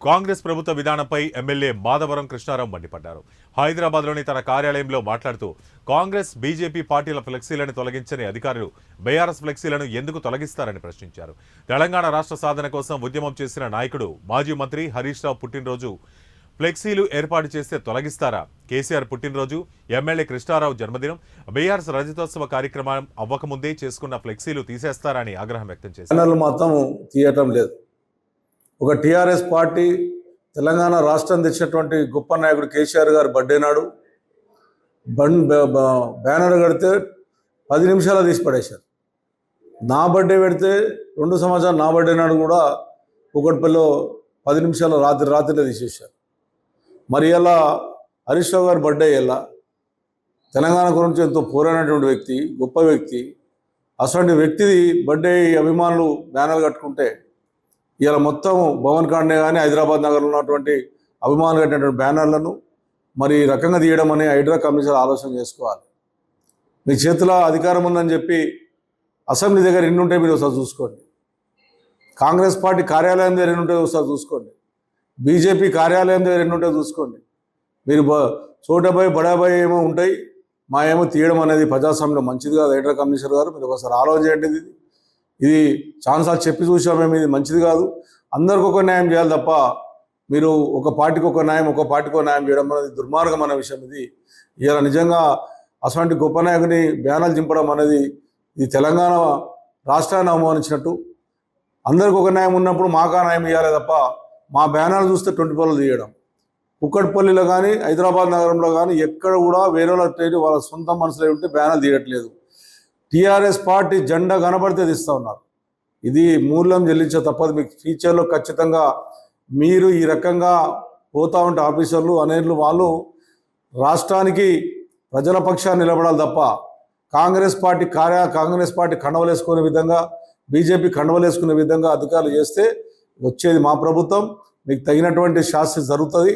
కాంగ్రెస్ ప్రభుత్వ విధానంపై ఎమ్మెల్యే మాధవరం కృష్ణారావు మండిపడ్డారు. హైదరాబాద్లోని తన కార్యాలయంలో మాట్లాడుతూ కాంగ్రెస్ బీజేపీ పార్టీల ఫ్లెక్సీలను తొలగించని అధికారులు బీఆర్ఎస్ ఫ్లెక్సీలను ఎందుకు తొలగిస్తారని ప్రశ్నించారు. తెలంగాణ రాష్ట్ర సాధన కోసం ఉద్యమం చేసిన నాయకుడు మాజీ మంత్రి హరీష్ రావు పుట్టినరోజు ఫ్లెక్సీలు ఏర్పాటు చేస్తే తొలగిస్తారా? కేసీఆర్ పుట్టినరోజు, ఎమ్మెల్యే కృష్ణారావు జన్మదినం, బీఆర్ఎస్ రజతోత్సవ కార్యక్రమం అవ్వకముందే చేసుకున్న ఫ్లెక్సీలు తీసేస్తారని ఆగ్రహం వ్యక్తం చేశారు. ఒక టీఆర్ఎస్ పార్టీ తెలంగాణ రాష్ట్రం తెచ్చినటువంటి గొప్ప నాయకుడు కేసీఆర్ గారు బర్త్డే నాడు బ్యానర్ కడితే 10 నిమిషాలు తీసి పడేశారు. నా బర్త్డే పెడితే 2 సంవత్సరాలు నా బర్త్డే నాడు కూడా కూకట్పల్లిలో 10 నిమిషాలు రాత్రిలో తీసేశారు. మరి ఇలా హరీష్ రావు గారి బర్త్డే ఇలా తెలంగాణ గురించి ఎంతో పోరాడినటువంటి వ్యక్తి, గొప్ప వ్యక్తి, అటువంటి వ్యక్తిది బర్త్డే అభిమానులు బ్యానర్లు కట్టుకుంటే ఇలా మొత్తం భవన్ కాండే కానీ హైదరాబాద్ నగర్లో ఉన్నటువంటి అభిమానులు కట్టినటువంటి బ్యానర్లను మరి ఈ రకంగా తీయడం అని హైడ్రా కమిషనర్ ఆలోచన చేసుకోవాలి. మీ చేతిలో అధికారం ఉందని చెప్పి అసెంబ్లీ దగ్గర ఎన్ని ఉంటాయి మీరు ఒకసారి చూసుకోండి. కాంగ్రెస్ పార్టీ కార్యాలయం దగ్గర ఎన్ని ఉంటాయో ఒకసారి చూసుకోండి. బీజేపీ కార్యాలయం దగ్గర ఎన్ని ఉంటాయో చూసుకోండి. మీరు చోటబాయ్ బడాబాయ్ ఏమో ఉంటాయి, మా ఏమో తీయడం అనేది ప్రజాస్వామ్యంలో మంచిది కాదు. హైడ్రా కమిషనర్ గారు మీరు ఒకసారి ఆలోచన చేయండి. ఇది చాలాసార్లు చెప్పి చూసామేమి, ఇది మంచిది కాదు. అందరికి ఒక న్యాయం చేయాలి తప్ప మీరు ఒక పార్టీకి ఒక న్యాయం, ఒక పార్టీకి ఒక న్యాయం చేయడం అనేది దుర్మార్గమైన విషయం. ఇది ఇలా నిజంగా అటువంటి గొప్ప నాయకుని బ్యానర్లు చింపడం అనేది ఇది తెలంగాణ రాష్ట్రాన్ని అవమానించినట్టు. అందరికి ఒక న్యాయం ఉన్నప్పుడు మాకు ఆ న్యాయం ఇవ్వాలి తప్ప మా బ్యానర్లు చూస్తే 20 పనులు తీయడం. కుక్కట్పల్లిలో కానీ హైదరాబాద్ నగరంలో కానీ ఎక్కడ కూడా వేరే వాళ్ళ సొంత మనసులో ఉంటే బ్యానర్లు తీయట్లేదు. టీఆర్ఎస్ పార్టీ జెండా కనబడితే తీస్తూ ఉన్నారు. ఇది మూల్యం చెల్లించే తప్పదు. మీకు ఫ్యూచర్లో ఖచ్చితంగా మీరు ఈ రకంగా పోతూ ఉంటే ఆఫీసర్లు అనేర్లు వాళ్ళు రాష్ట్రానికి ప్రజల పక్షాన్ని నిలబడాలి తప్ప కాంగ్రెస్ పార్టీ కండవలేసుకునే విధంగా, బీజేపీ కండవలేసుకునే విధంగా అధికారులు చేస్తే వచ్చేది మా ప్రభుత్వం. మీకు తగినటువంటి శాస్తి జరుగుతుంది.